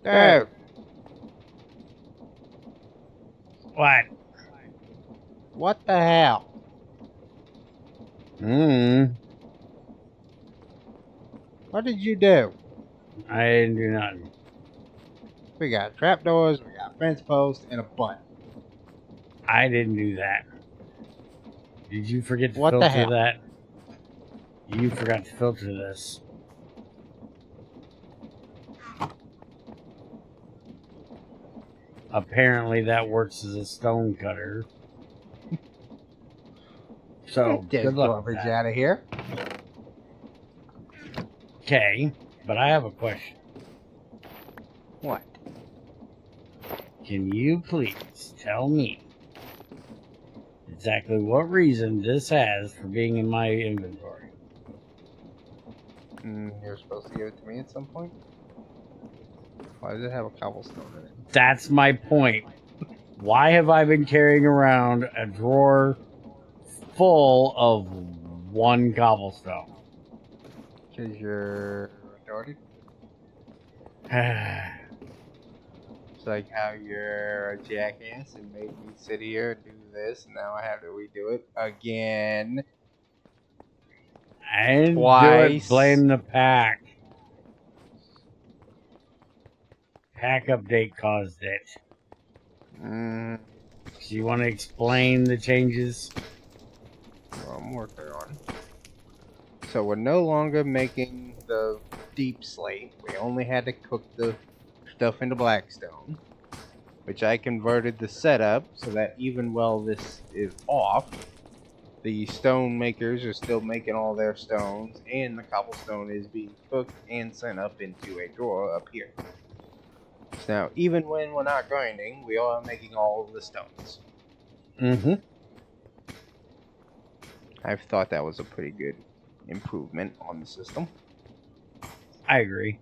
Dude, What? what the hell? What did you do? I didn't do nothing. We got trapdoors, we got fence posts, and a button. I didn't do that. Did you forget to What the filter hell? that? You forgot to filter this. Apparently that works as a stone cutter. So, Get this good luck with garbage that. out of here. Okay, but I have a question. What? Can you please tell me exactly what reason this has for being in my inventory? You're supposed to give it to me at some point? Why does it have a cobblestone in it? That's my point. Why have I been carrying around a drawer full of one cobblestone? Because you're retarded? I It's like how you're a jackass and made me sit here and do this, and now I have to redo it again. didn't do Twice. it. Blame the pack. Pack update caused it. Mm, Do you want to explain the changes? well, I'm working on. So we're no longer making the deep slate. We only had to cook the stuff into blackstone, which I converted the setup so that even while this is off, the stone makers are still making all their stones, and the cobblestone is being cooked and sent up into a drawer up here. So now, even when we're not grinding, we are making all of the stones. Mm-hmm. I've thought that was a pretty good improvement on the system. I agree.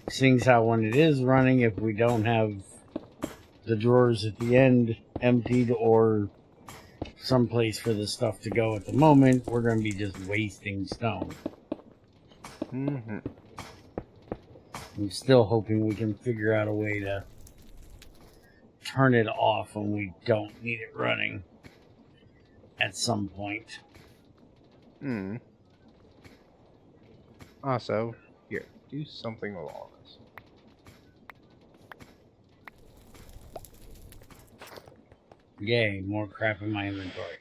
Seeing how when it is running, if we don't have the drawers at the end emptied or someplace for the stuff to go at the moment, we're going to be just wasting stone. Mm-hmm. I'm still hoping we can figure out a way to turn it off when we don't need it running at some point. Also, here, do something with all this. Yay, more crap in my inventory.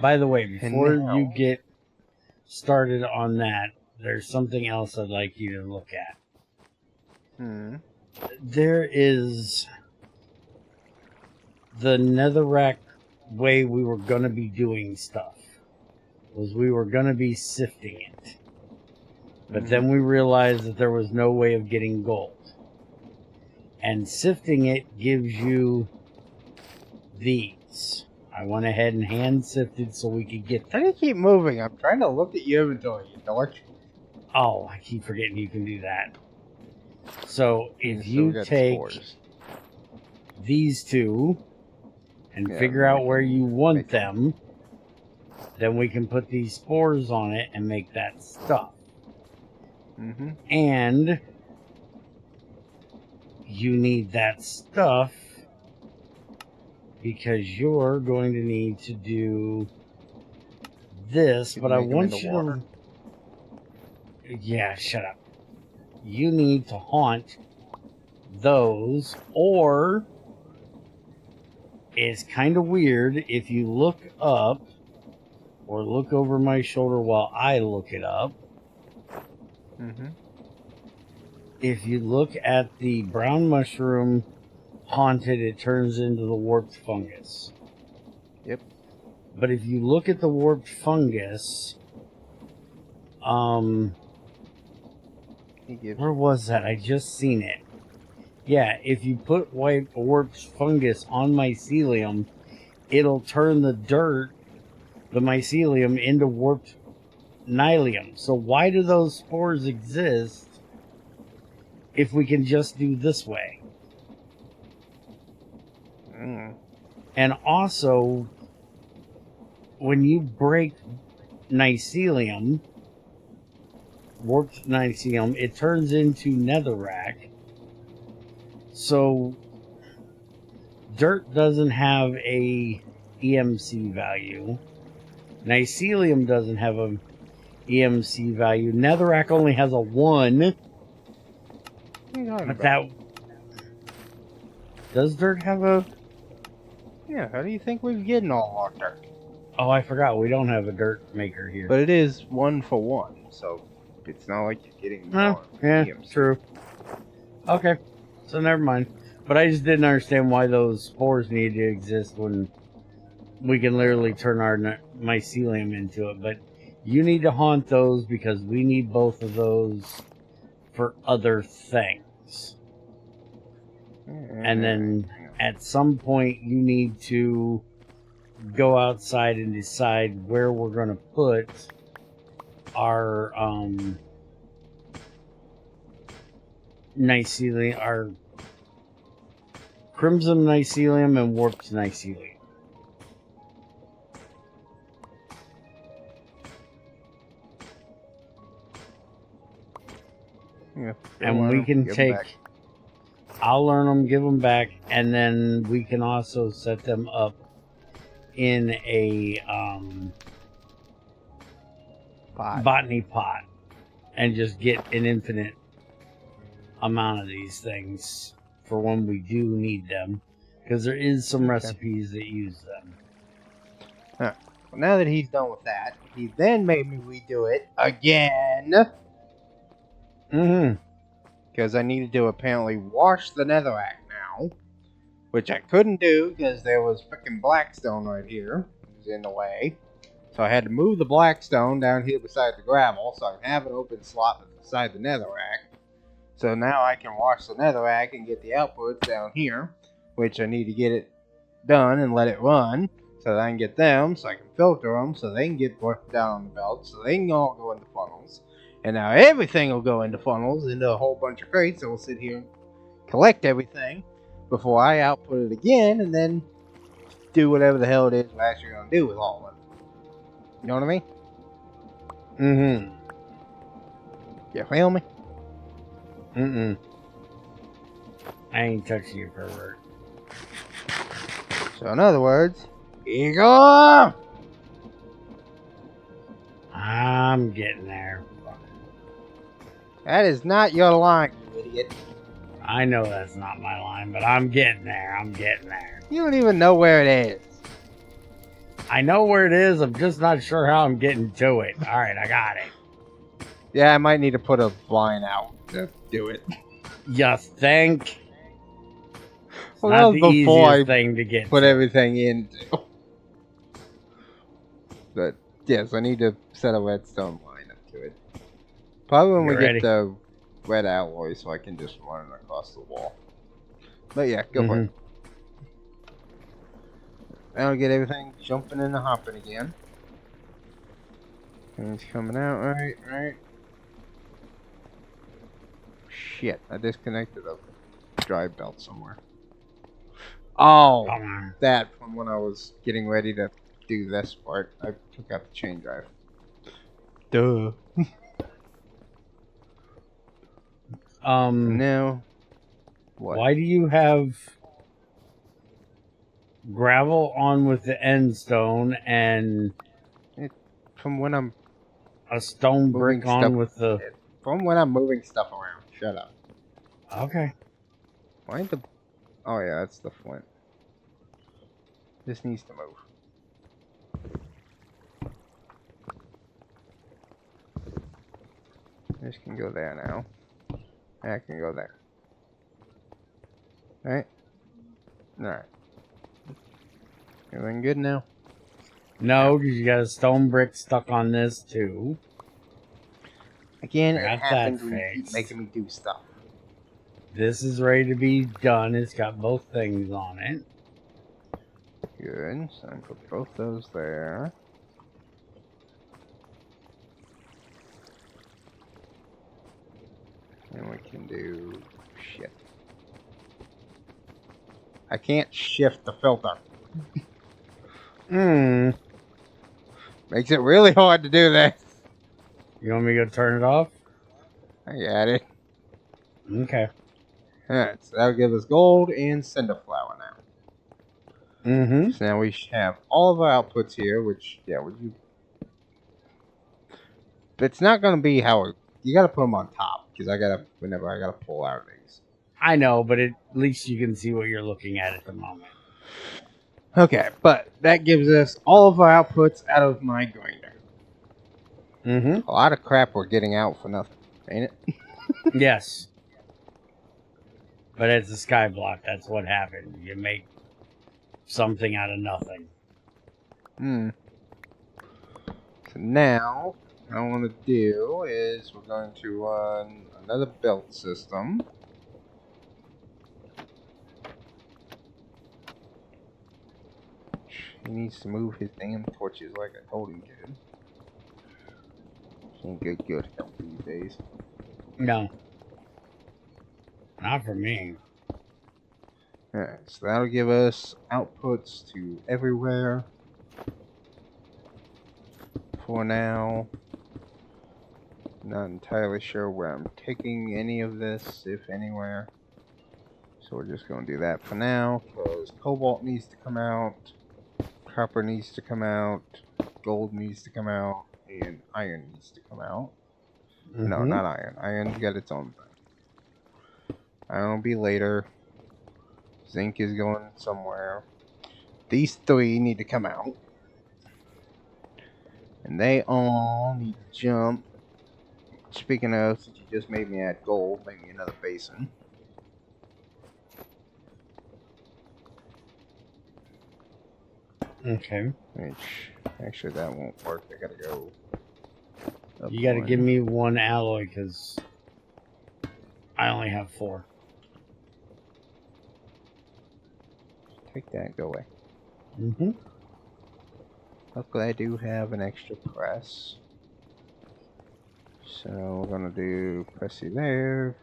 By the way, before you get started on that, there's something else I'd like you to look at. There is the netherrack way we were going to be doing stuff. Was we were going to be sifting it. But then we realized that there was no way of getting gold. And sifting it gives you these. I went ahead and hand sifted so we could get How do you keep moving? I'm trying to look at your inventory, you dork. Oh, I keep forgetting you can do that. So if you take these two and figure out where you want them, then we can put these spores on it and make that stuff. And you need that stuff because you're going to need to do this, but I want you to... Yeah, shut up. You need to haunt those, or it's kind of weird if you look up or look over my shoulder while I look it up. If you look at the brown mushroom haunted, it turns into the warped fungus. Yep. But if you look at the warped fungus, where was that? I just seen it. Yeah, if you put warped fungus on mycelium, it'll turn the dirt, the mycelium, into warped nylium. So why do those spores exist if we can just do this way? And also, when you break warped mycelium, it turns into netherrack, So dirt doesn't have a EMC value. Mycelium doesn't have a EMC value. Netherrack only has a 1. What are you talking But about? that does dirt have a? Yeah, how do you think we're getting all our dirt? Oh, I forgot. We don't have a dirt maker here. But it is 1 for 1, so it's not like you're getting more. Yeah, EMC. true. Okay, so never mind. But I just didn't understand why those spores need to exist when we can literally turn our mycelium into it. But you need to haunt those because we need both of those for other things. And then at some point you need to go outside and decide where we're going to put our mycelium, our crimson mycelium and warped mycelium. Yeah, And we can take, I'll learn them, give them back, and then we can also set them up in a botany pot and just get an infinite amount of these things for when we do need them, because there is some recipes that use them. Well, now that he's done with that, he then made me redo it again. Because I needed to apparently wash the netherrack now, which I couldn't do because there was freaking blackstone right here. It was in the way. So I had to move the blackstone down here beside the gravel so I can have an open slot beside the netherrack. So now I can wash the netherrack and get the outputs down here, which I need to get it done and let it run so that I can get them, so I can filter them, so they can get worked down on the belt, so they can all go into funnels. And now everything will go into funnels, into a whole bunch of crates, so we'll sit here and collect everything before I output it again, and then do whatever the hell it is we're actually going to do with all of it. You know what I mean? You feel me? I ain't touching you, pervert. So in other words, here you go! I'm getting there. That is not your line, you idiot. I know that's not my line, but I'm getting there. I'm getting there. You don't even know where it is. I know where it is. I'm just not sure how I'm getting to it. All right, I got it. Yeah, I might need to put a line out to do it. You think? It's well, not that was the before easiest I thing to get put to. everything into. But yes, I need to set a redstone line up to it. Probably when we get the red alloy, so I can just run it across the wall. But yeah, go for it. Now we get everything jumping and hopping again. And it's coming out, right. Shit, I disconnected a drive belt somewhere. Oh, that from when I was getting ready to do this part. I took out the chain drive. Duh. No. What? Why do you have gravel on with the end stone and from when I'm a stone brick on with the... From when I'm moving stuff around. Shut up. Okay. Why the... Oh yeah, that's the flint. This needs to move. This can go there now. That can go there. Alright? Alright. Everything good now? No, because you got a stone brick stuck on this too. Again, it happens when you keep making me do stuff. This is ready to be done. It's got both things on it. Good. So I put both those there. And we can do shit. I can't shift the filter. Makes it really hard to do that. You want me to go turn it off? I got it. Okay. Alright, so that'll give us gold and cinder flour now. Mm-hmm. So now we have all of our outputs here, which, yeah, would you... It's not going to be how... You got to put them on top, because whenever I got to pull out these. I know, but at least you can see what you're looking at the moment. Okay, but that gives us all of our outputs out of my grinder. Mm-hmm. A lot of crap we're getting out for nothing, ain't it? Yes. But it's a skyblock. That's what happened. You make something out of nothing. So now, what I want to do is we're going to run another belt system. He needs to move his damn torches like I told him to. Can't get good help these days. No. Not for me. Alright, so that'll give us outputs to everywhere. For now. Not entirely sure where I'm taking any of this, if anywhere. So we're just going to do that for now, because cobalt needs to come out, copper needs to come out, gold needs to come out, and iron needs to come out. Mm-hmm. No, not iron. Iron's got its own thing. Iron will be later. Zinc is going somewhere. These three need to come out. And they all need to jump. Speaking of, since you just made me add gold, make me another basin. Okay. Which, actually, that won't work. I gotta go. You gotta give me one alloy, because I only have 4. Take that, go away. Mm-hmm. Luckily, I do have an extra press. So we're gonna do pressy there,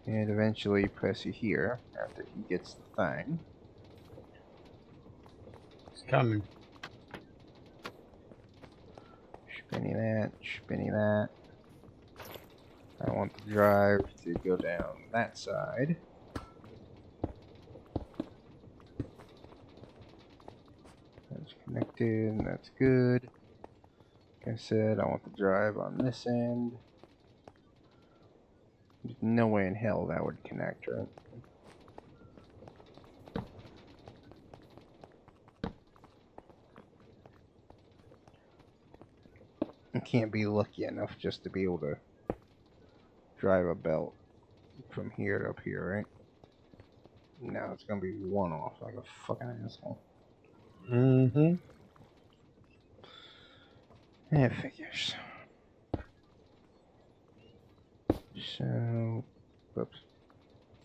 and eventually pressy here after he gets the thing. It's coming. Spinny that. I want the drive to go down that side. That's connected, that's good. Like I said, I want the drive on this end. There's no way in hell that would connect, right? I can't be lucky enough just to be able to drive a belt from here to up here, right? No, it's gonna be one off like a fucking asshole. Mm-hmm. It figures. So, whoops.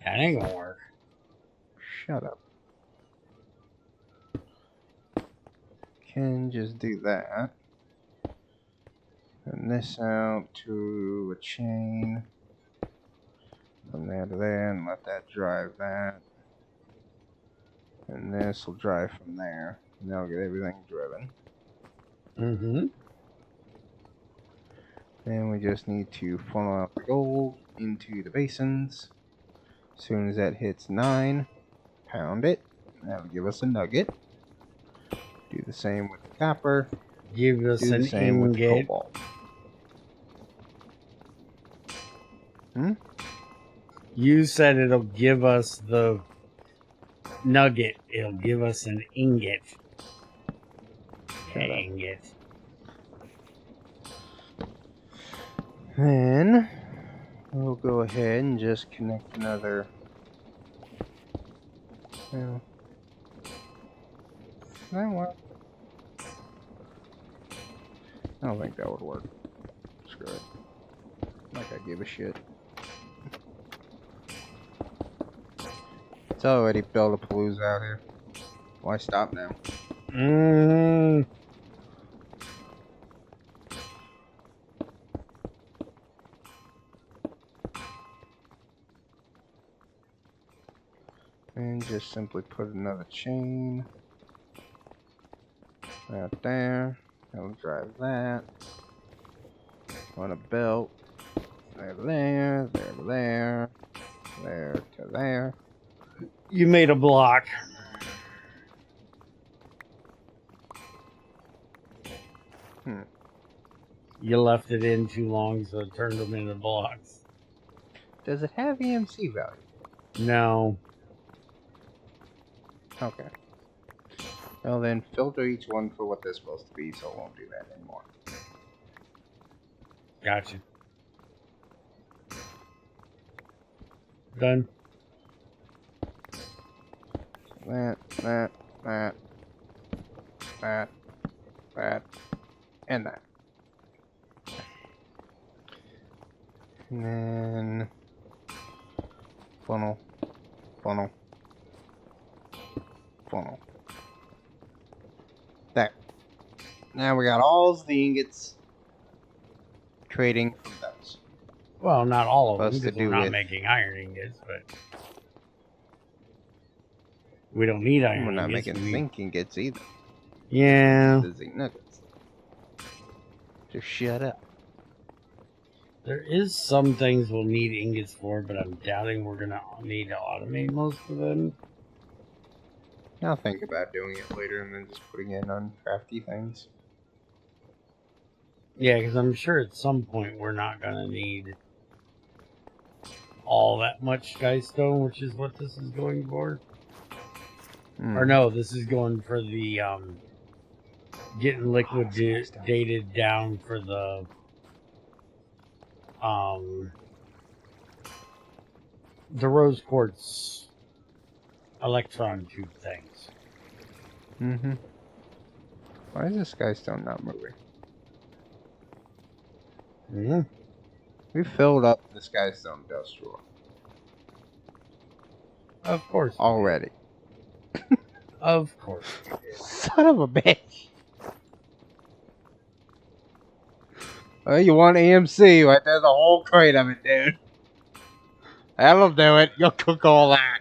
That ain't gonna work. Shut up. Can just do that. And this out to a chain. From there to there, and let that drive that. And this will drive from there. And that'll get everything driven. Mm-hmm. Then we just need to funnel out the gold into the basins. As soon as that hits 9, pound it. That'll give us a nugget. Do the same with the copper. Give us Do the an same with the ingot. cobalt. You said it'll give us the nugget. It'll give us an ingot. Shut up. Ingot. Then we'll go ahead and just connect another. Well, that work? I don't think that would work. Screw it. Like I give a shit. It's already built a Palooza out here. Why stop now? Mm. And just simply put another chain out there. That'll drive that. On a belt. there to there, there to there, there to there. You made a block. You left it in too long, so it turned them into blocks. Does it have EMC value? No. Okay. Well then, filter each one for what they're supposed to be, so it won't do that anymore. Gotcha. Done. That, and that. And then funnel. There. Now we got all the ingots trading from those. Well, not all of them, Supposed to because we're do not with- making iron ingots, but we don't need iron We're not ingots. making zinc ingots either. Yeah. The zinc nuggets. Just shut up. There is some things we'll need ingots for, but I'm doubting we're gonna need to automate most of them. I'll think about doing it later and then just putting in on crafty things. Yeah, because I'm sure at some point we're not gonna need all that much skystone, which is what this is going for. Or no, this is going for the getting liquidated down for the rose quartz electron tube things. Why is this skystone not moving? We filled up the skystone dust drawer. Of course. Already. Of course. Son of a bitch. Well, you want AMC, right? There's a whole crate of it, dude. That'll do it. You'll cook all that.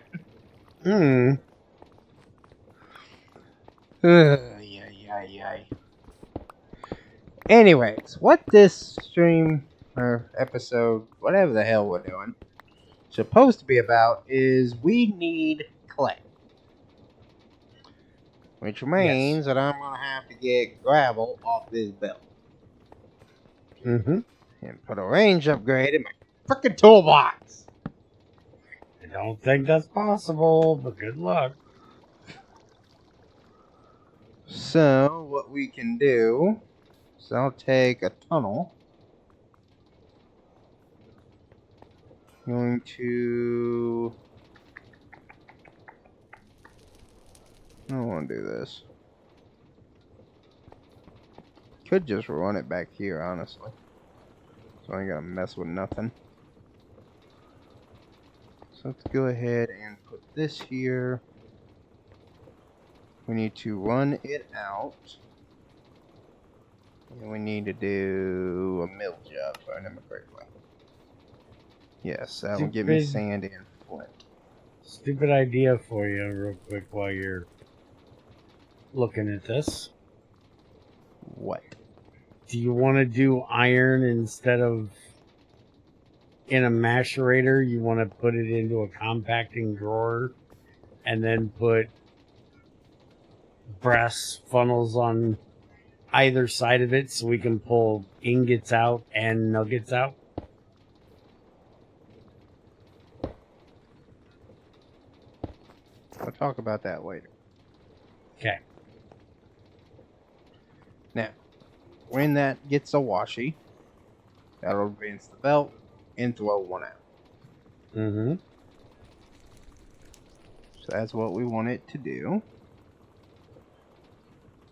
Anyways, what this stream or episode, whatever the hell we're doing, supposed to be about is we need clay. Which means that I'm going to have to get gravel off this belt. And put a range upgrade in my frickin' toolbox. I don't think that's possible, but good luck. So, what we can do is I'll take a tunnel. Going to... I don't want to do this. Could just run it back here, honestly. So I ain't gotta mess with nothing. So let's go ahead and put this here. We need to run it out. And we need to do a mill job, if I remember correctly. Yes, that will give me sand and flint. Stupid idea for you, real quick, while you're looking at this. What? Do you want to do iron instead of in a macerator? You want to put it into a compacting drawer and then put brass funnels on either side of it so we can pull ingots out and nuggets out? We'll talk about that later. Okay. Now, when that gets a washy, that'll advance the belt and throw one out. So that's what we want it to do.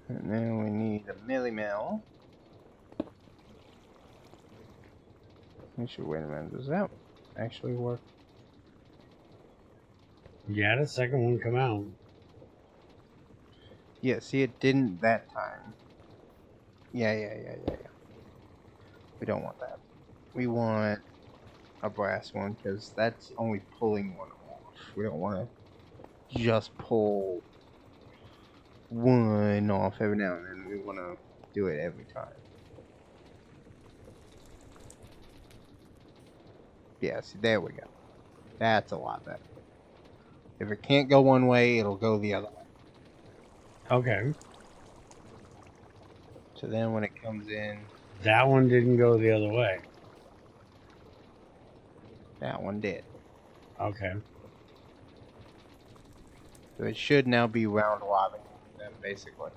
And then we need a milli mill. Wait a minute, does that actually work? Yeah, the second one come out. Yeah, see, it didn't that time. Yeah. We don't want that. We want a brass one, because that's only pulling one off. We don't want to just pull one off every now and then. We want to do it every time. Yes, there we go. That's a lot better. If it can't go one way, it'll go the other way. Okay. So then when it comes in, That one didn't go the other way. that one did. Okay. So it should now be round robin then, basically.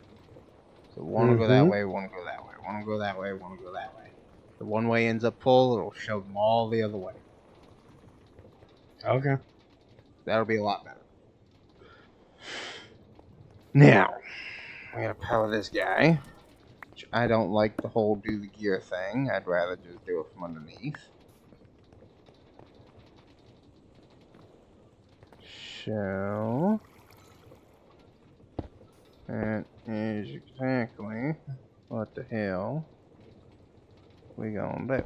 So one will go that way, one will go that way, one will go that way, one will go that way. The one way ends up full, it'll show them all the other way. Okay. That'll be a lot better. Now, we're gonna power this guy. Which I don't like the whole do the gear thing. I'd rather just do it from underneath. So that is exactly what the hell we gonna do.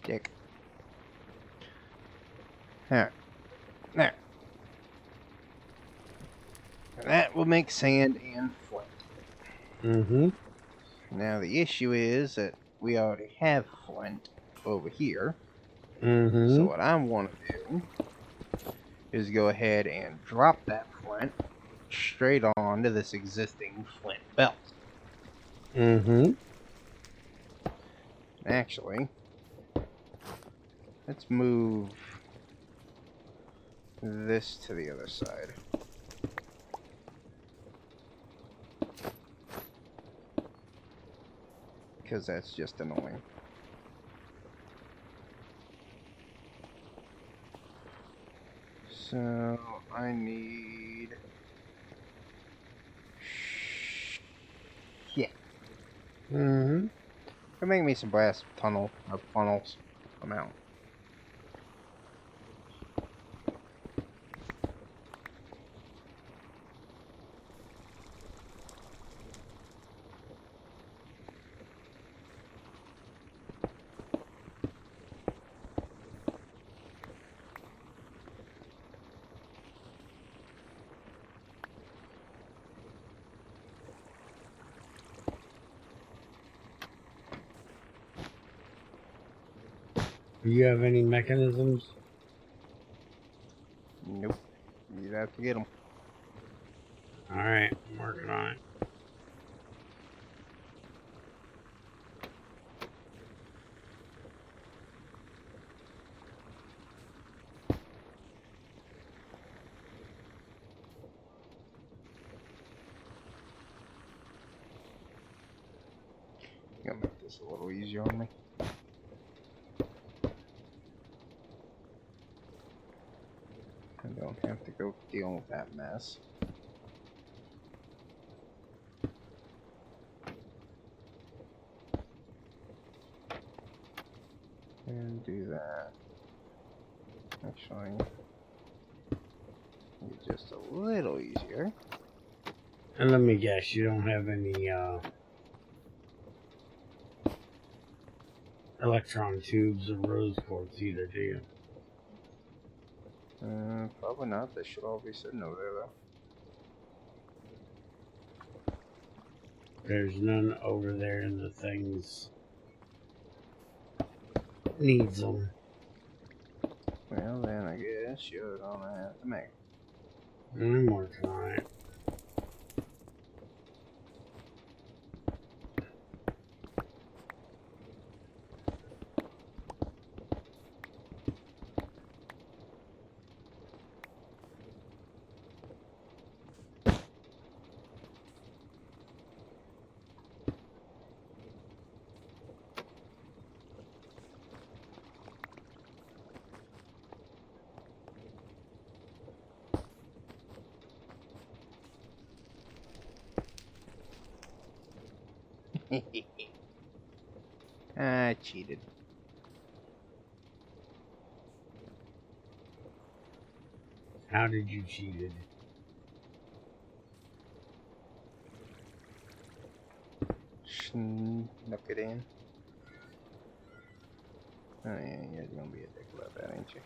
Dick. Alright. There. That will make sand and flint. Mm-hmm. Now the issue is that we already have flint over here. Mm-hmm. So what I want to do is go ahead and drop that flint straight onto this existing flint belt. Mm-hmm. Actually, let's move this to the other side. Because that's just annoying. So I need... Yeah. Mm-hmm. Go make me some brass funnels. I'm out. Do you have any mechanisms? Nope. You'd have to get them. Alright, I'm working on it. Gonna make this a little easier on me. I don't have to go deal with that mess. And do that. Actually, make it just a little easier. And let me guess, you don't have any electron tubes or rose quartz either, do you? Probably not. They should all be sitting over there, though. There's none over there in the things. Needs them. Well, then I guess you're gonna have to make. I'm working on it. I cheated. How did you cheat it? Snuck it in. Oh yeah, you're gonna be a dick about that, ain't you?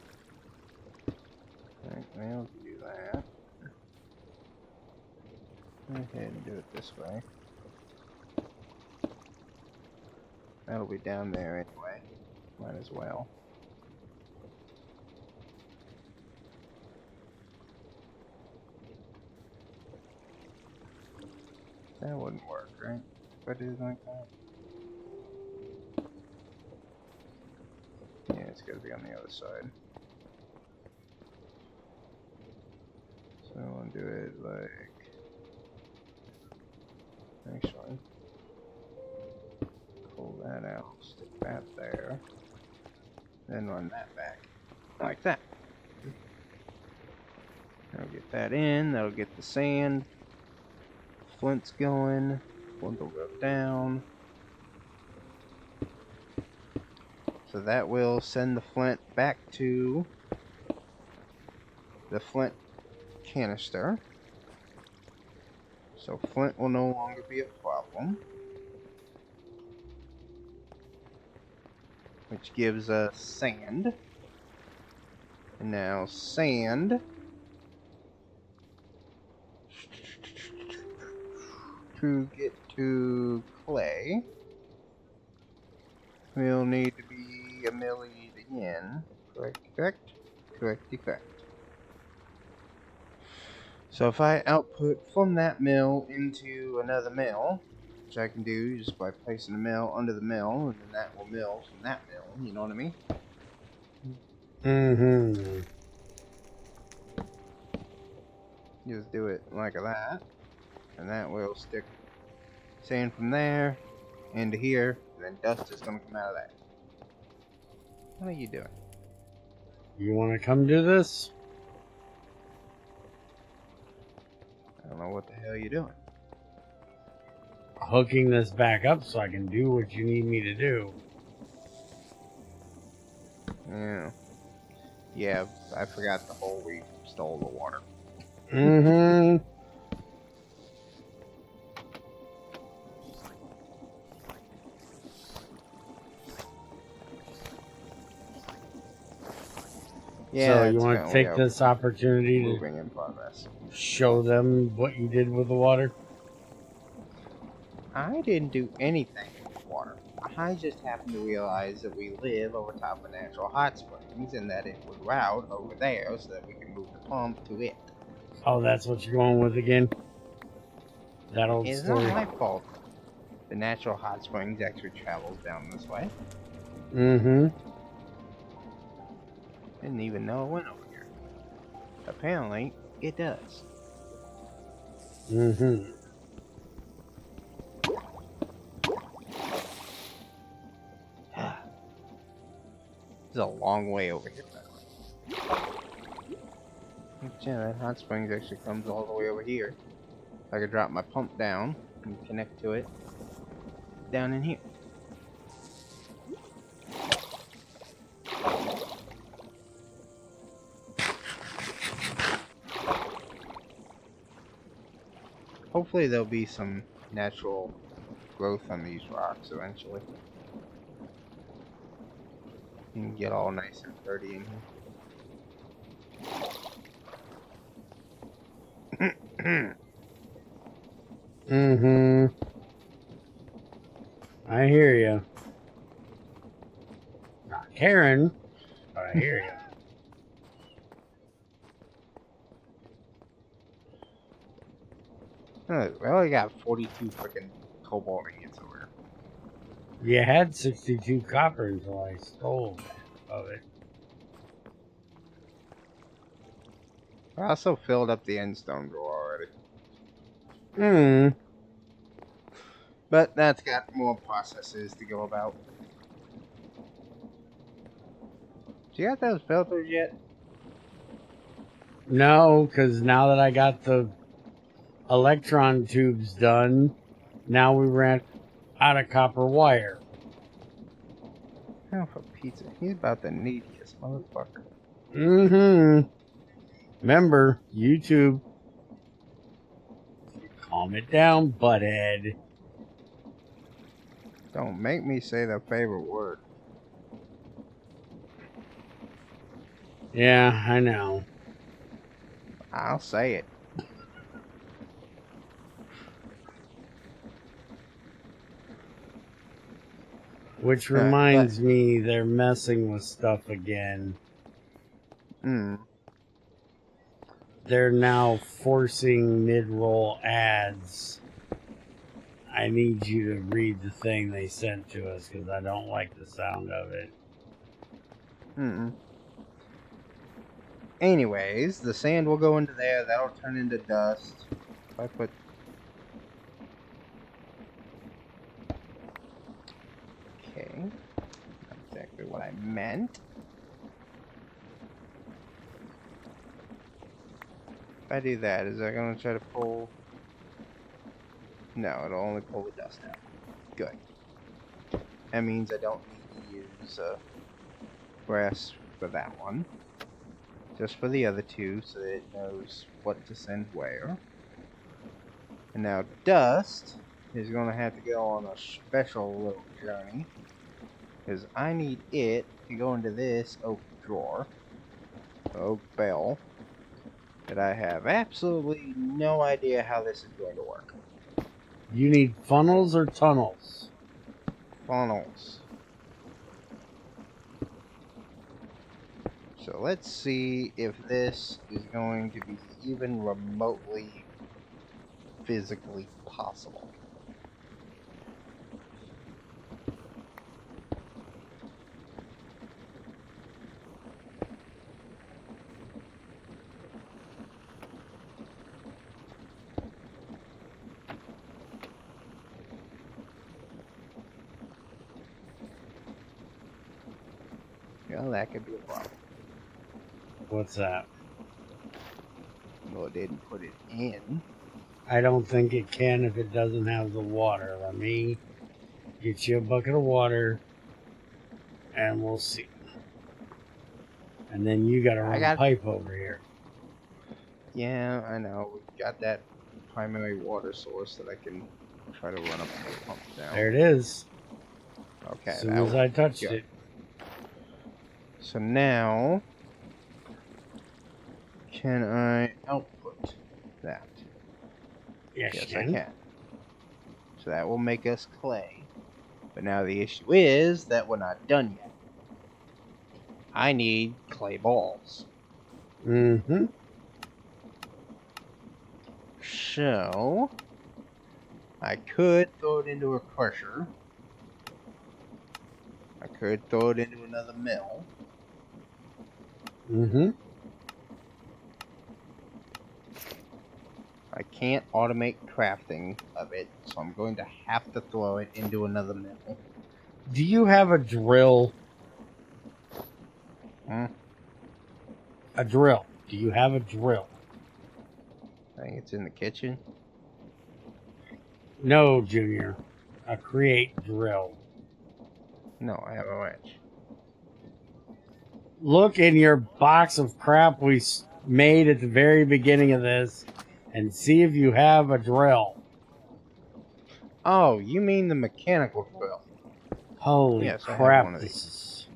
Alright, well, do that. Go ahead and do it this way. That'll be down there anyway. Might as well. That wouldn't work, right? If I did it like that. Yeah, it's gotta be on the other side. So I want to do it like... Actually, pull that out, stick that there, then run that back. Like that. That'll get that in, that'll get the sand. Flint's going, flint will go down. So that will send the flint back to the flint canister. So flint will no longer be a problem. Which gives us sand. And now sand. To get to clay, we'll need to be a milli again. Correct. So if I output from that mill into another mill, which I can do just by placing the mill under the mill, and then that will mill from that mill, you know what I mean? Mm-hmm. Just do it like that, and that will stick sand from there into here, and then dust is going to come out of that. What are you doing? You want to come do this? I don't know what the hell you're doing. Hooking this back up so I can do what you need me to do. Yeah, I forgot the whole we stole the water. Mm-hmm. Yeah, So you want to take this opportunity to moving in progress. show them what you did with the water? I didn't do anything with water. I just happened to realize that we live over top of natural hot springs and that it would route over there so that we can move the pump to it. Oh, that's what you're going with again? That old It's story. not my fault. The natural hot springs actually travels down this way. Mm-hmm. Didn't even know it went over here. Apparently, it does. Mm-hmm. It's a long way over here, by the way. Yeah, that hot springs actually comes all the way over here. I could drop my pump down and connect to it down in here. Hopefully there'll be some natural growth on these rocks eventually. And get all nice and dirty in here. Mm-hmm. I hear you. Not Karen, but I hear you. We only got 42 freaking cobalt ingots over You had 62 copper until I stole of it. here. I also filled up the end stone drawer already. Hmm. But that's got more processes to go about. Do you got those filters yet? No, because now that I got the electron tubes done, now we ran out of copper wire. Oh, for pizza. He's about the neediest motherfucker. Mm-hmm. Remember, YouTube. Calm it down, butthead. Don't make me say their favorite word. Yeah, I know. I'll say it. Which Alright, reminds me, they're messing with stuff again. They're now forcing mid-roll ads. I need you to read the thing they sent to us because I don't like the sound of it. Anyways, the sand will go into there. That'll turn into dust. If I put... Okay. Not exactly what I meant. If I do that, is that going to try to pull... No, it'll only pull the dust out. Good. That means I don't need to use grass for that one. Just for the other two, so that it knows what to send where. And now dust is going to have to go on a special little journey. Because I need it to go into this oak drawer. Oak bell. That I have absolutely no idea how this is going to work. You need funnels or tunnels? Funnels. So let's see if this is going to be even remotely physically possible. Well, that could be a problem. What's that? Well, it didn't put it in. I don't think it can if it doesn't have the water. Let me get you a bucket of water and we'll see. And then you gotta run a pipe over here. Yeah, I know. We've got that primary water source that I can try to run up the pump down. There it is. Okay. As soon as I touched it. So now, can I output that? Yes, I can. So that will make us clay. But now the issue is that we're not done yet. I need clay balls. So, I could throw it into a crusher. I could throw it into another mill. I can't automate crafting of it, so I'm going to have to throw it into another mill. Do you have a drill? A drill. Do you have a drill? I think it's in the kitchen. No, Junior. A create drill. No, I have a wrench. Look in your box of crap we made at the very beginning of this and see if you have a drill. Oh, you mean the mechanical drill? Holy crap, this is...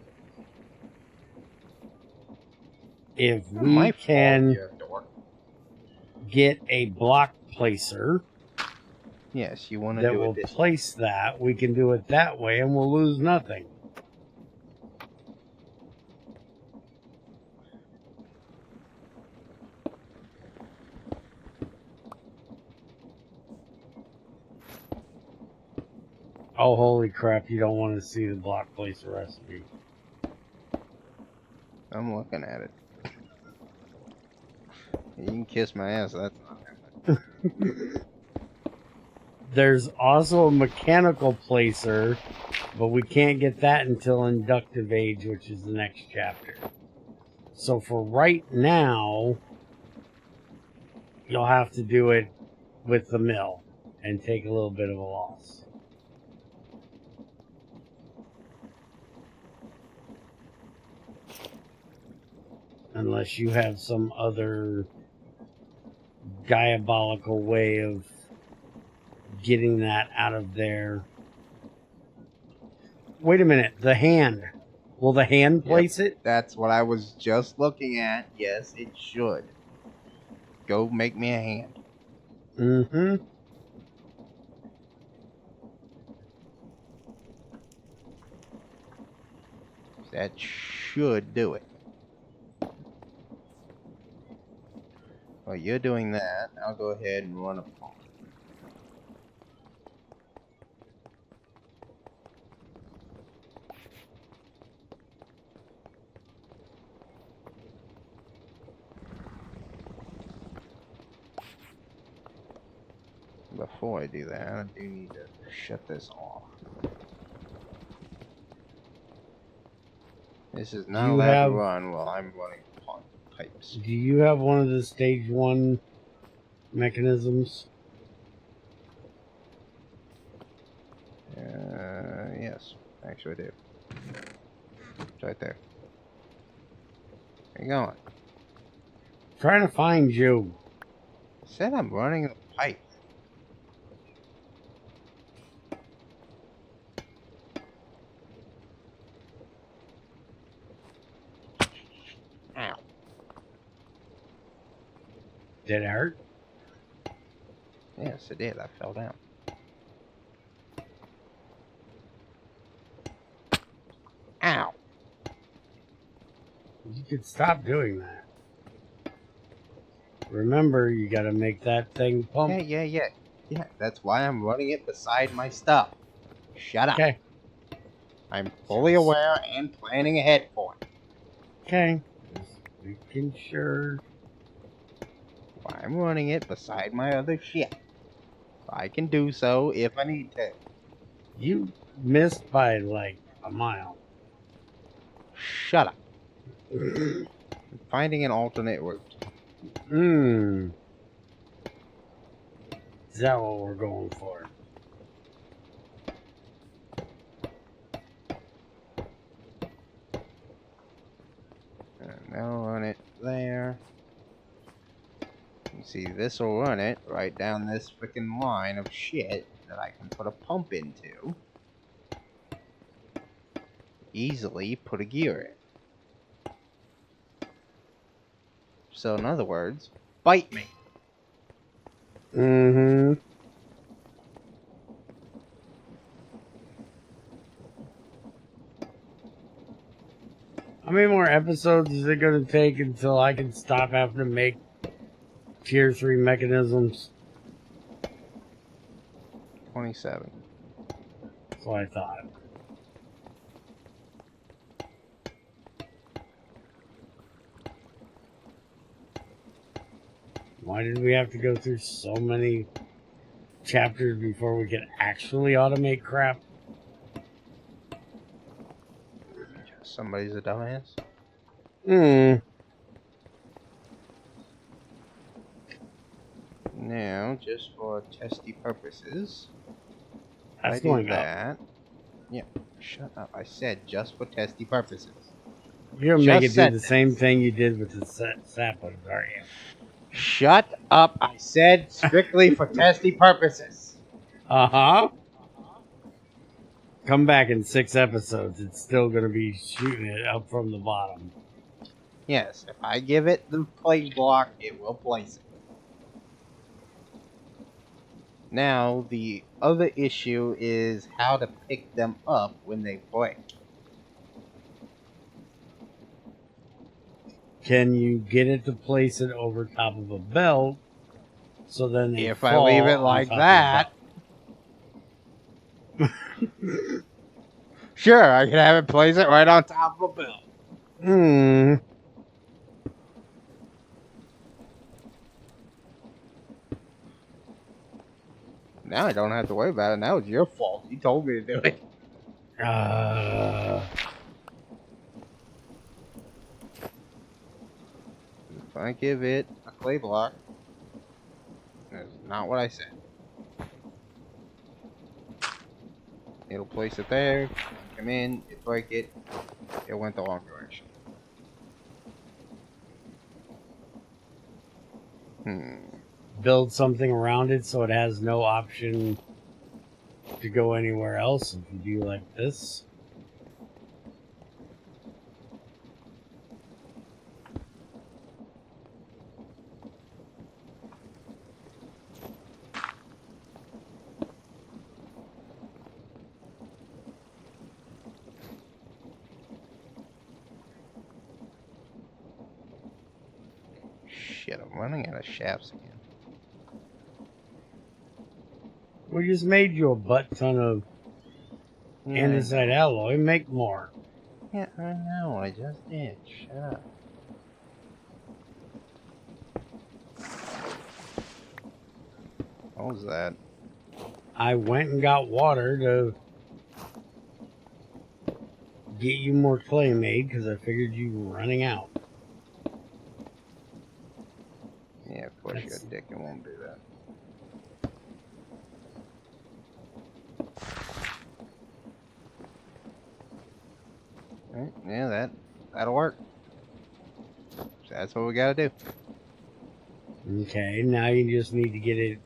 If we can get a block placer... Yes, you want to that do will it this place way. that, we can do it that way and we'll lose nothing. Oh, holy crap, you don't want to see the block placer recipe. I'm looking at it. You can kiss my ass, that's not happening. There's also a mechanical placer, but we can't get that until inductive age, which is the next chapter. So for right now, you'll have to do it with the mill and take a little bit of a loss. Unless you have some other diabolical way of getting that out of there. Wait a minute, the hand. Will the hand place it? That's what I was just looking at. Yes, it should. Go make me a hand. Mm-hmm. That should do it. While you're doing that, I'll go ahead and run a pond. Before I do that, I do need to shut this off. This is not allowed to run while I'm running pond pipes. Do you have one of the stage 1 mechanisms? Yes, actually I do. It's right there. Where you going? Trying to find you. I said I'm running a pipe. Ow. Did it hurt? Yes, it did. I fell down. Ow. You could stop doing that. Remember, you gotta make that thing pump. Yeah. That's why I'm running it beside my stuff. Shut up. Okay. I'm fully aware and planning ahead for it. Okay. Just making sure. Why I'm running it beside my other shit. I can do so if I need to. You missed by like a mile. Shut up. I'm finding an alternate route. Is that what we're going for? And I'll run it there. You see, this will run it right down this freaking line of shit that I can put a pump into. Easily put a gear in. So, in other words, bite me. Mm-hmm. How many more episodes is it going to take until I can stop having to make tier 3 mechanisms? 27. That's what I thought. Why did we have to go through so many chapters before we could actually automate crap? Somebody's a dumbass. Now, just for testy purposes, That's I do going that. Yeah, shut up. I said just for testy purposes. You're going to make it do the same thing you did with the saplings, aren't you? Shut up. I said strictly for testy purposes. Uh-huh. Come back in 6 episodes. It's still going to be shooting it up from the bottom. Yes, if I give it the place block, it will place it. Now, the other issue is how to pick them up when they break. Can you get it to place it over top of a belt so then they If fall I leave it like that, sure, I can have it place it right on top of a belt. Now I don't have to worry about it. Now it's your fault. You told me to do it. If I give it a clay block, that's not what I said. It'll place it there, come in, it break it, it went the wrong direction. Build something around it so it has no option to go anywhere else if you do like this. Shit, I'm running out of shafts again. We just made you a butt ton of andesite alloy. Make more. Yeah, I know. I just did. Shut up. What was that? I went and got water to get you more clay made because I figured you were running out. Yeah, of course you're a dick and won't do that. Right, yeah, that'll work. That's what we gotta do. Okay, now you just need to get it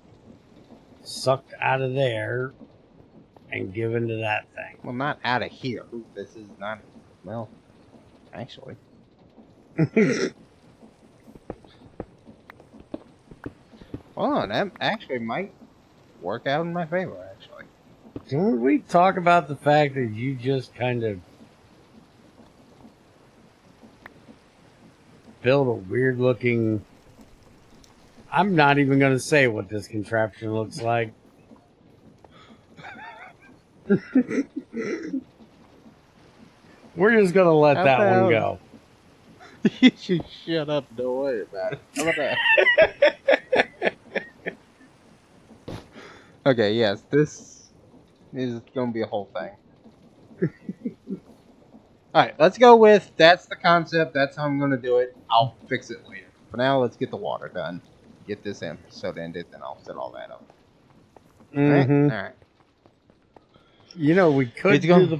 sucked out of there and given to that thing. Well, not out of here. This is not. Well, actually. Hold on, that actually might work out in my favor, actually. Can we talk about the fact that you just kind of built a weird looking... I'm not even going to say what this contraption looks like. We're just going to let that one go. You should shut up. Don't worry about it. How about that? Okay, yes, this is going to be a whole thing. Alright, let's go with that's the concept. That's how I'm going to do it. I'll fix it later. For now, let's get the water done. Get this episode ended, then I'll set all that up. Mm-hmm. Alright. You know, we could do the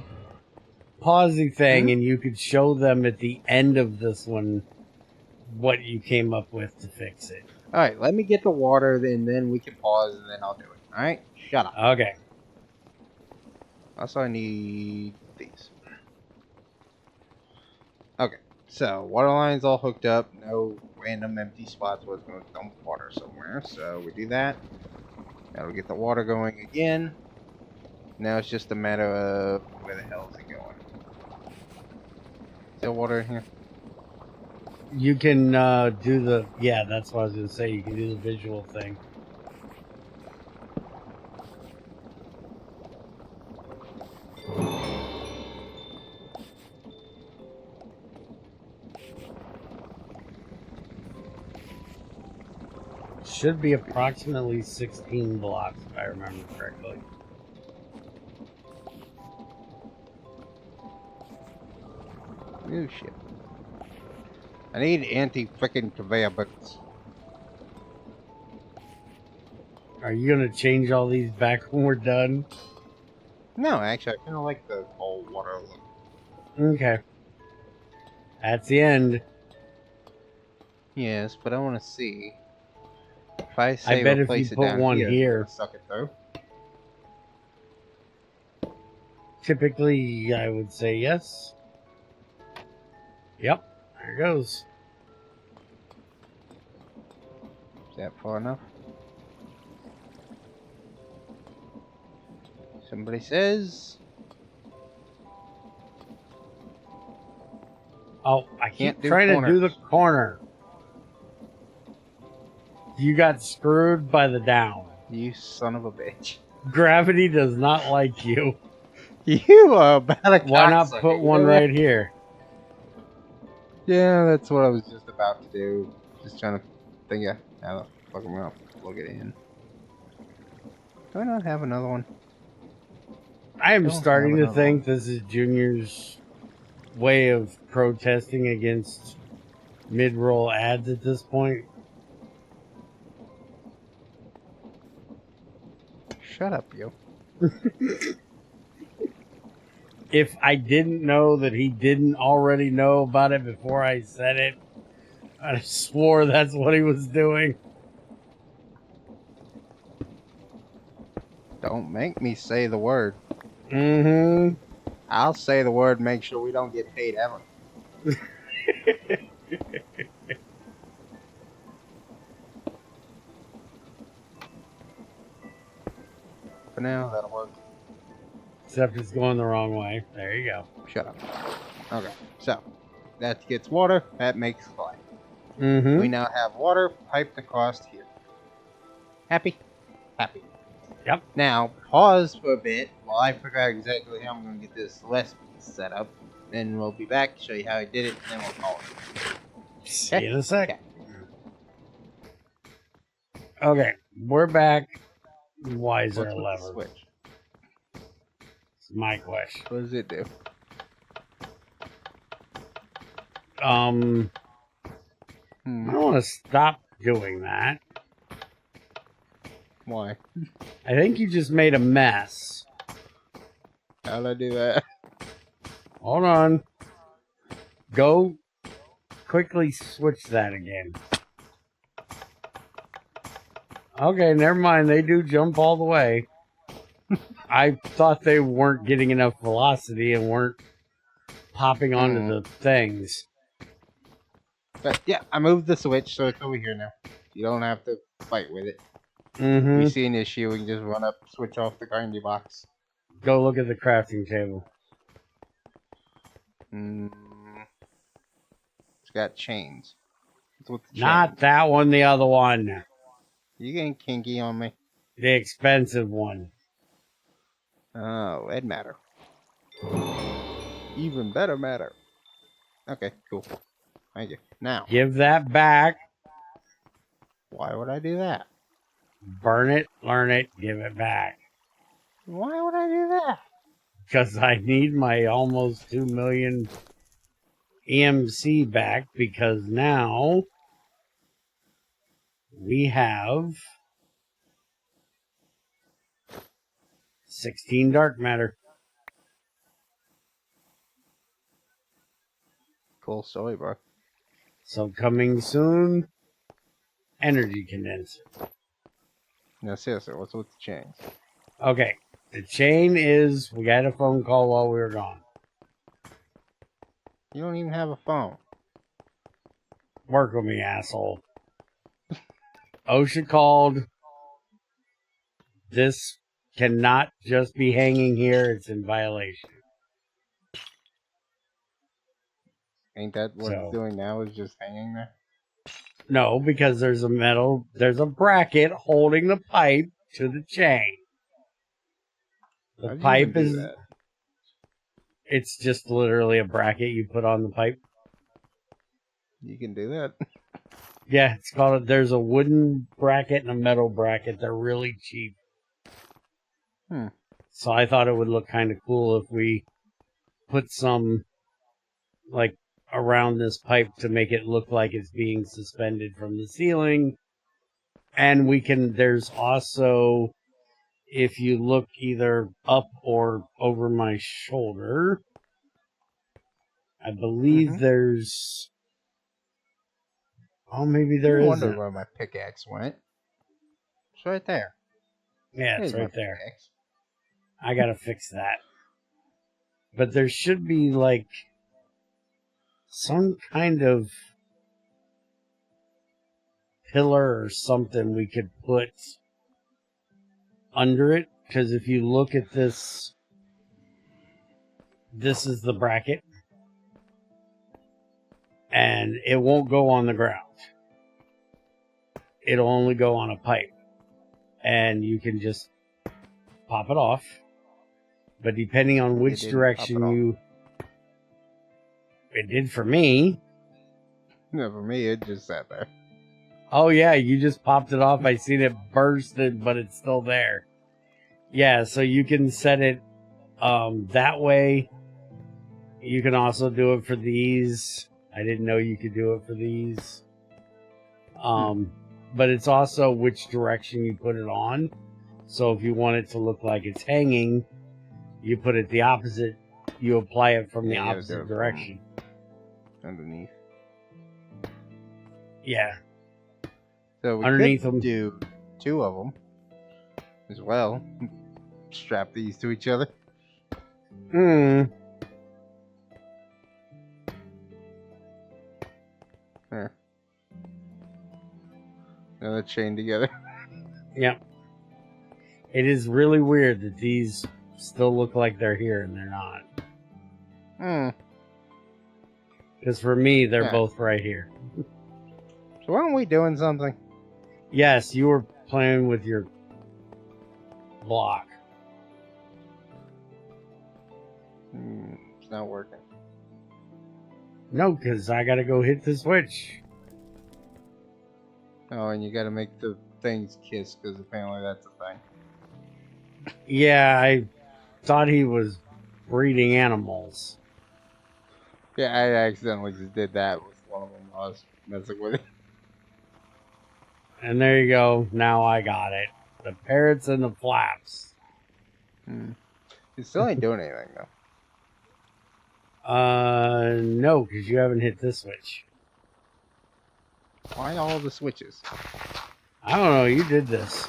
pausing thing and you could show them at the end of this one what you came up with to fix it. Alright, let me get the water, and then we can pause, and then I'll do it. Alright? Shut up. Okay. Also, I need these. Okay, so water line's all hooked up. No random empty spots where it's going to dump water somewhere. So we do that. That'll get the water going again. Now it's just a matter of where the hell is it going? Is there water in here? You can do the... Yeah, that's what I was going to say. You can do the visual thing. Should be approximately 16 blocks, if I remember correctly. Oh shit. I need anti-frickin' conveyor belts. Are you going to change all these back when we're done? No, actually, I kind of like the whole water look. Okay. That's the end. Yes, but I want to see. If I say I bet if replace you it put down one here, suck it through. typically I would say yes. Yep, there it goes. Is that far enough? Somebody says. Oh, I keep do trying corners. to do the corner. You got screwed by the down. You son of a bitch. Gravity does not like you. You are about a Why not cocksucker, put one you know right that? here? Yeah, that's what I was just about to do. Just trying to think of how the fuck I'm gonna plug it in. Do I not have another one? I am Don't starting have to think another this is Junior's way of protesting against mid-roll ads at this point. Shut up, you. If I didn't know that he didn't already know about it before I said it, I swore that's what he was doing. Don't make me say the word. Mm-hmm. I'll say the word, make sure we don't get paid ever. For now, that'll work. Except it's going the wrong way. There you go. Shut up. Okay, so that gets water, that makes clay. Mm-hmm. We now have water piped across here. Happy? Happy. Yep. Now, pause for a bit while I figure out exactly how I'm going to get this last piece set up. Then we'll be back, show you how I did it, and then we'll call it. See you in a sec. Okay. Okay, we're back. Why is there What's a with the lever? switch? It's my question. What does it do? I don't want to stop doing that. Why? I think you just made a mess. How'd I do that? Hold on. Go quickly switch that again. Okay, never mind. They do jump all the way. I thought they weren't getting enough velocity and weren't popping onto the things. But yeah, I moved the switch, so it's over here now. You don't have to fight with it. Mm-hmm. We see an issue, we can just run up, switch off the candy box. Go look at the crafting table. It's got chains. What's with the Not chains? that one, the other one. You getting kinky on me? The expensive one. Oh, red matter. Even better matter. Okay, cool. Thank you. Now, Give that back. why would I do that? Burn it, learn it, give it back. Why would I do that? Because I need my almost 2 million EMC back, because now we have 16 dark matter. Cool story, bro. So coming soon, energy condenser. No, seriously, what's with the chains? Okay, the chain is, we got a phone call while we were gone. You don't even have a phone. Work with me, asshole. OSHA called. This cannot just be hanging here. It's in violation. Ain't that what So, it's doing now, is just hanging there? no, because there's a bracket holding the pipe to the chain. The How'd you pipe even do is, that? it's just literally a bracket you put on the pipe. You can do that? Yeah, it's called, there's a wooden bracket and a metal bracket. They're really cheap. So I thought it would look kind of cool if we put some, like, around this pipe to make it look like it's being suspended from the ceiling. And we can, there's also, if you look either up or over my shoulder, I believe there's, oh, maybe there I wonder isn't. where my pickaxe went. It's right there. Yeah, it's Here's my right there. pickaxe. I gotta fix that. But there should be, like, some kind of pillar or something we could put under it. Because if you look at this, this is the bracket. And it won't go on the ground. It'll only go on a pipe. And you can just pop it off. But depending on which direction you... It did for me. No, for me, it just sat there. Oh yeah, you just popped it off. I seen it bursted, but it's still there. Yeah, so you can set it that way. You can also do it for these. I didn't know you could do it for these. But it's also which direction you put it on. So if you want it to look like it's hanging, you put it the opposite. You apply it from the opposite direction. Underneath. Yeah. So we Underneath could them. do 2 of them as well. Strap these to each other. There. Now they're chained together. Yep. It is really weird that these still look like they're here and they're not. Because for me, they're both right here. So weren't we doing something? Yes, you were playing with your block. It's not working. No, because I gotta go hit the switch. Oh, and you gotta make the things kiss, because apparently that's a thing. Yeah, I thought he was breeding animals. Yeah, I accidentally just did that with one of them. I was messing with it. And there you go. Now I got it. The parrots and the flaps. It still ain't doing anything, though. No, because you haven't hit this switch. Why all the switches? I don't know. You did this.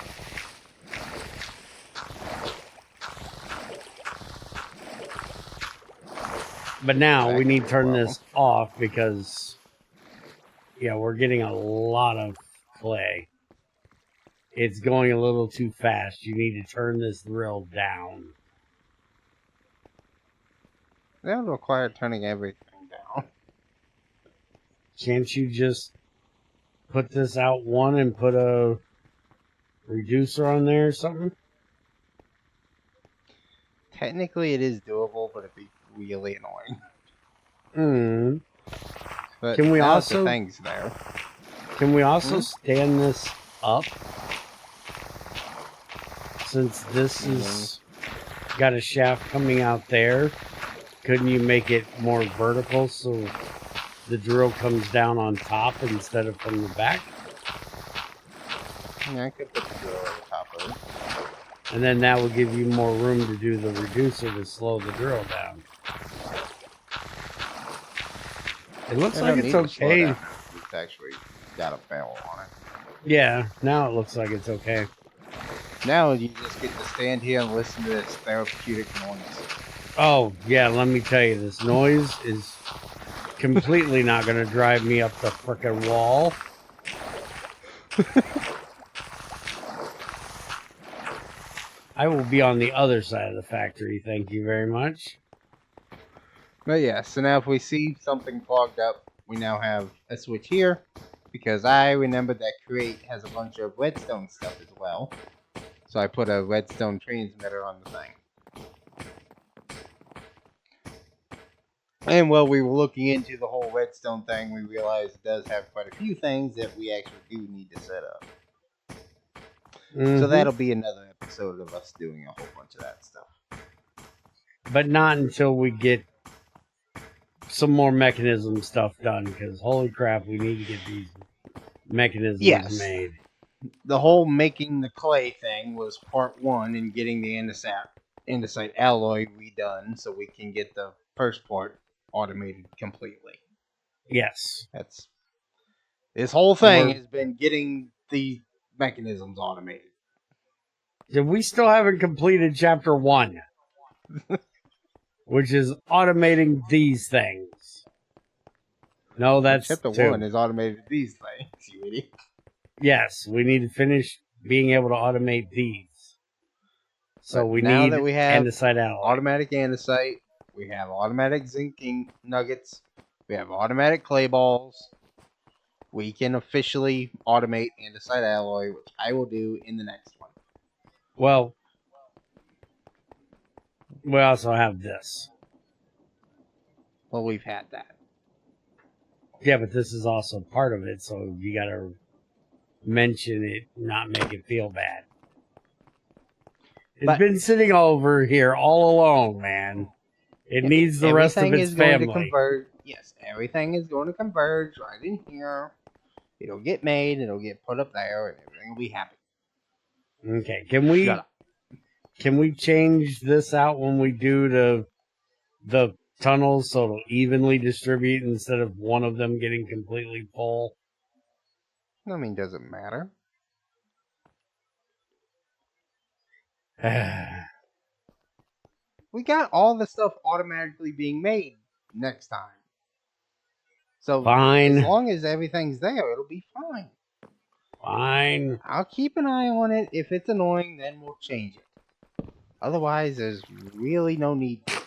But now we need to turn this off because, yeah, we're getting a lot of clay. It's going a little too fast. You need to turn this drill down. That would require turning everything down. Can't you just put this out one and put a reducer on there or something? Technically, it is doable, but it'd be really annoying. But Can we also the things there? Can we also stand this up? Since this is got a shaft coming out there, couldn't you make it more vertical so the drill comes down on top instead of from the back? Yeah, I could put the drill on the top of it. And then that would give you more room to do the reducer to slow the drill down. It looks like it's okay. It's actually got a barrel on it. Yeah, now it looks like it's okay. Now you just get to stand here and listen to this therapeutic noise. Oh, yeah, let me tell you, this noise is completely not going to drive me up the frickin' wall. I will be on the other side of the factory, thank you very much. But yeah, so now if we see something clogged up, we now have a switch here, because I remembered that Create has a bunch of redstone stuff as well. So I put a redstone transmitter on the thing. And while we were looking into the whole redstone thing, we realized it does have quite a few things that we actually do need to set up. So that'll be another episode of us doing a whole bunch of that stuff. But not until we get some more mechanism stuff done, because holy crap, we need to get these mechanisms made. The whole making the clay thing was part one, and getting the andesite alloy redone so we can get the first part automated completely. Yes. This whole thing has been getting the mechanisms automated. We still haven't completed chapter 1. Which is automating these things. No, that's chapter 2. 1 is automated these things, you idiot. Yes, we need to finish being able to automate these. So we need that we have andesite alloy. Automatic andesite, we have automatic zinking nuggets, we have automatic clay balls. We can officially automate andesite alloy, which I will do in the next one. Well, we also have this. Well, we've had that. Yeah, but this is also part of it, so you gotta mention it, not make it feel bad. It's been sitting over here all alone, man. It needs the rest of its family. Going to converge. Yes, everything is going to converge right in here. It'll get made, it'll get put up there, and everything will be happy. Okay, can we change this out when we do the tunnels so it'll evenly distribute instead of one of them getting completely full? I mean, does it matter? We got all the stuff automatically being made next time. So fine. As long as everything's there, it'll be fine. Fine. I'll keep an eye on it. If it's annoying, then we'll change it. Otherwise, there's really no need to.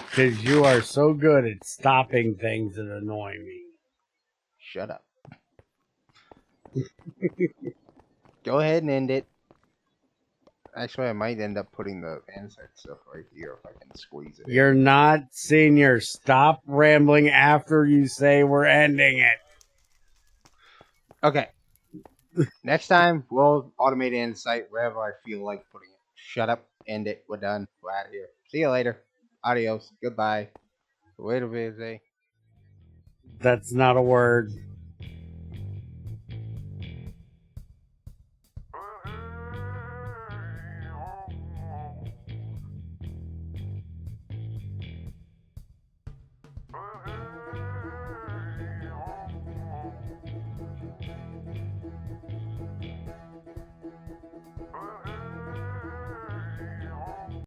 Because you are so good at stopping things that annoy me. Shut up. Go ahead and end it. Actually, I might end up putting the andesite stuff right here if I can squeeze it You're in. not senior. Stop rambling after you say we're ending it. Okay. Next time, we'll automate andesite wherever I feel like putting it. Shut up. End it. We're done. We're out of here. See you later. Adios. Goodbye. Later, Vizzy. That's not a word.